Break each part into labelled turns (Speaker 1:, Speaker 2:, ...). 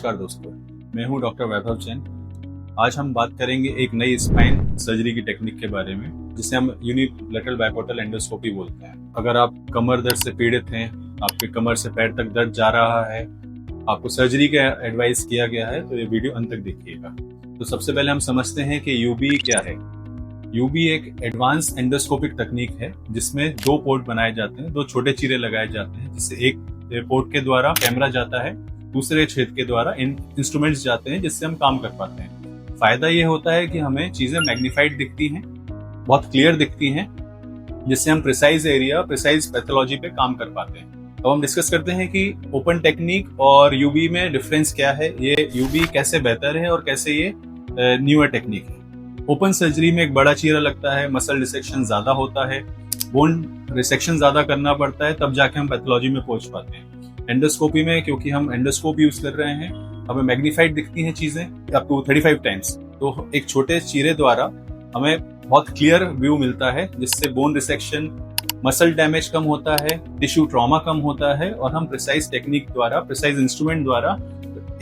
Speaker 1: नमस्कार दोस्तों, मैं हूं डॉक्टर वैभव जैन। आज हम बात करेंगे एक नई स्पाइन सर्जरी की टेक्निक के बारे में, जिसे हम यूनिलैटरल बाइपोर्टल एंडोस्कोपी बोलते हैं। अगर आप कमर दर्द से पीड़ित हैं, आपके कमर से पैर तक दर्द जा रहा है, आपको सर्जरी का एडवाइस किया गया है, तो ये वीडियो अंत तक देखिएगा। तो सबसे पहले हम समझते हैं कि यूबी क्या है। यूबी एक एडवांस एंडोस्कोपिक तकनीक है जिसमें दो पोर्ट बनाए जाते हैं, दो छोटे चीरे लगाए जाते हैं, जिससे एक पोर्ट के द्वारा कैमरा जाता है, दूसरे छेद के द्वारा इंस्ट्रूमेंट्स जाते हैं, जिससे हम काम कर पाते हैं। फायदा ये होता है कि हमें चीजें मैग्नीफाइड दिखती हैं, बहुत क्लियर दिखती हैं, जिससे हम प्रिसाइज एरिया, प्रिसाइज पैथोलॉजी पे काम कर पाते हैं। तो हम डिस्कस करते हैं कि ओपन टेक्निक और यूबी में डिफरेंस क्या है, ये यूबी कैसे बेहतर है और कैसे ये न्यूअर टेक्निक है। ओपन सर्जरी में एक बड़ा चीरा लगता है, मसल डिसेक्शन ज्यादा होता है, बोन रिसेक्शन ज्यादा करना पड़ता है, तब जाके हम पैथोलॉजी में पहुंच पाते हैं। एंडोस्कोपी में क्योंकि हम एंडोस्कोप यूज कर रहे हैं, हमें मैग्नीफाइड दिखती हैं चीजें अप टू 35 टाइम्स, तो एक छोटे चीरे द्वारा हमें बहुत क्लियर व्यू मिलता है, जिससे बोन रिसेक्शन, मसल डैमेज कम होता है, टिश्यू ट्रॉमा कम होता है, और हम प्रिसाइज टेक्निक द्वारा, प्रिसाइज इंस्ट्रूमेंट द्वारा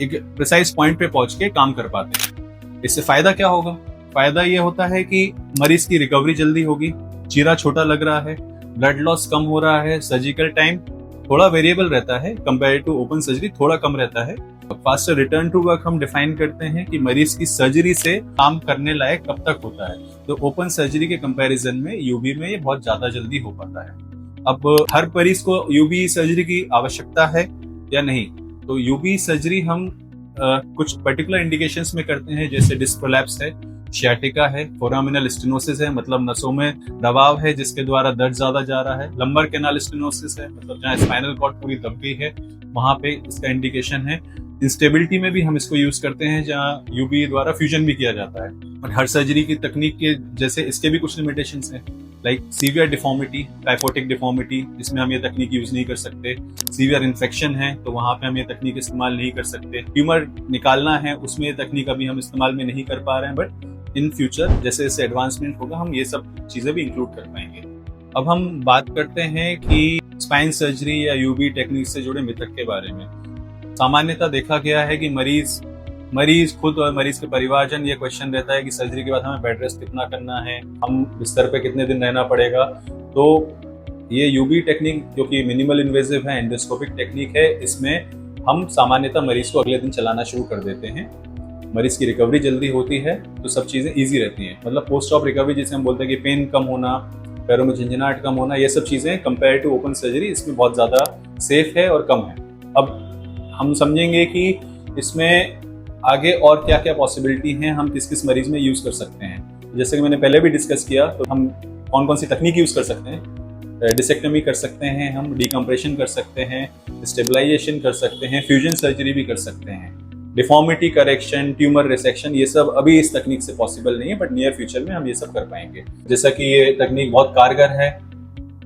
Speaker 1: एक प्रिसाइज पॉइंट पे पहुंच के काम कर पाते हैं। इससे फायदा क्या होगा? फायदा ये होता है कि मरीज की रिकवरी जल्दी होगी, चीरा छोटा लग रहा है, ब्लड लॉस कम हो रहा है, सर्जिकल टाइम थोड़ा वेरिएबल रहता है, कंपेयर टू ओपन सर्जरी थोड़ा कम रहता है। फास्टर रिटर्न टू वर्क हम डिफाइन करते हैं कि मरीज की सर्जरी से काम करने लायक कब तक होता है, तो ओपन सर्जरी के कंपैरिजन में यूबी में ये बहुत ज्यादा जल्दी हो पाता है। अब हर मरीज को यूबी सर्जरी की आवश्यकता है या नहीं, तो यूबी सर्जरी हम कुछ पर्टिकुलर इंडिकेशंस में करते हैं, जैसे डिस्क प्रोलैप्स है, शियाटिका है, फोरामिनल स्टेनोसिस है, मतलब नसों में दबाव है जिसके द्वारा दर्द ज्यादा जा रहा है, लंबर कैनाल स्टेनोसिस है, मतलब जहाँ स्पाइनल कॉर्ड पूरी दब गई है, वहां पे इसका इंडिकेशन है। इंस्टेबिलिटी में भी हम इसको यूज करते हैं, जहाँ यूबी द्वारा फ्यूजन भी किया जाता है। और हर सर्जरी की तकनीक के जैसे इसके भी कुछ लिमिटेशंस हैं, लाइक सीवियर डिफॉर्मिटी, टाइफोटिक डिफॉर्मिटी, जिसमें हम ये तकनीक यूज नहीं कर सकते। सीवियर इन्फेक्शन है तो वहां पे हम ये तकनीक इस्तेमाल नहीं कर सकते। ट्यूमर निकालना है, उसमें ये तकनीक अभी हम इस्तेमाल में नहीं कर पा रहे हैं, बट इन फ्यूचर जैसे जैसे एडवांसमेंट होगा हम ये सब चीजें भी इंक्लूड कर पाएंगे। अब हम बात करते हैं कि स्पाइन सर्जरी या यूबी टेक्निक से जुड़े मिथक के बारे में। सामान्यतः देखा गया है कि मरीज खुद और मरीज के परिवारजन ये क्वेश्चन रहता है कि सर्जरी के बाद हमें बेड रेस्ट कितना करना है, हम बिस्तर पे कितने दिन रहना पड़ेगा। तो ये यूबी टेक्निक जो कि मिनिमल इन्वेजिव है, एंडोस्कोपिक टेक्निक है, इसमें हम सामान्यतः मरीज को अगले दिन चलाना शुरू कर देते हैं। मरीज की रिकवरी जल्दी होती है तो सब चीजें इजी रहती हैं, मतलब पोस्ट ऑप रिकवरी जिसे हम बोलते हैं कि पेन कम होना, पैरों में झंझनाहट कम होना, ये सब चीजें कंपेयर टू ओपन सर्जरी इसमें बहुत ज्यादा सेफ है और कम है। अब हम समझेंगे कि इसमें आगे और क्या क्या पॉसिबिलिटी हैं, हम किस किस मरीज में यूज कर सकते हैं। जैसे कि मैंने पहले भी डिस्कस किया, तो हम कौन कौन सी तकनीक यूज कर सकते हैं। डिसेक्टमी कर सकते हैं, हम डिकम्प्रेशन कर सकते हैं, स्टेबलाइजेशन कर सकते हैं, फ्यूजन सर्जरी भी कर सकते हैं, डिफॉर्मिटी करेक्शन, ट्यूमर रिसेक्शन, ये सब अभी इस तकनीक से पॉसिबल नहीं है, बट नियर फ्यूचर में हम ये सब कर पाएंगे। जैसा कि ये तकनीक बहुत कारगर है,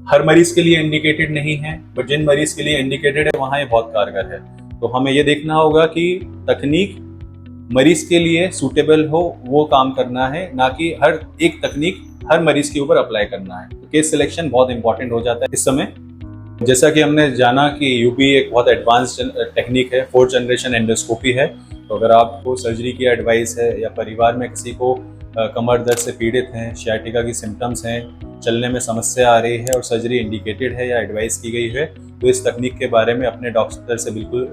Speaker 1: हर मरीज के लिए इंडिकेटेड नहीं है, बट जिन मरीज के लिए इंडिकेटेड है वहां ये बहुत कारगर है। तो हमें ये देखना होगा कि तकनीक मरीज के लिए सूटेबल हो, वो काम करना है, ना कि हर एक तकनीक हर मरीज के ऊपर अप्लाई करना है। तो केस सिलेक्शन बहुत इंपॉर्टेंट हो जाता है इस समय। जैसा कि हमने जाना कि यूबी एक बहुत एडवांस टेक्निक है, 4th जनरेशन एंडोस्कोपी है। तो अगर आपको सर्जरी की एडवाइस है या परिवार में किसी को कमर दर्द से पीड़ित हैं, शियाटिका की सिम्टम्स हैं, चलने में समस्या आ रही है और सर्जरी इंडिकेटेड है या एडवाइस की गई है, तो इस तकनीक के बारे में अपने डॉक्टर से बिल्कुल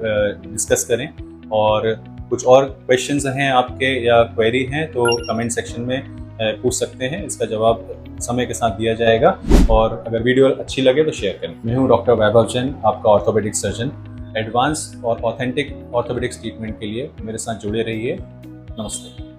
Speaker 1: डिस्कस करें। और कुछ और क्वेश्चंस हैं आपके या क्वेरी हैं तो कमेंट सेक्शन में पूछ सकते हैं, इसका जवाब समय के साथ दिया जाएगा। और अगर वीडियो अच्छी लगे तो शेयर करें। मैं हूं डॉक्टर वैभव जैन, आपका ऑर्थोपेडिक सर्जन। एडवांस और ऑथेंटिक ऑर्थोपेडिक्स ट्रीटमेंट के लिए मेरे साथ जुड़े रहिए। नमस्ते।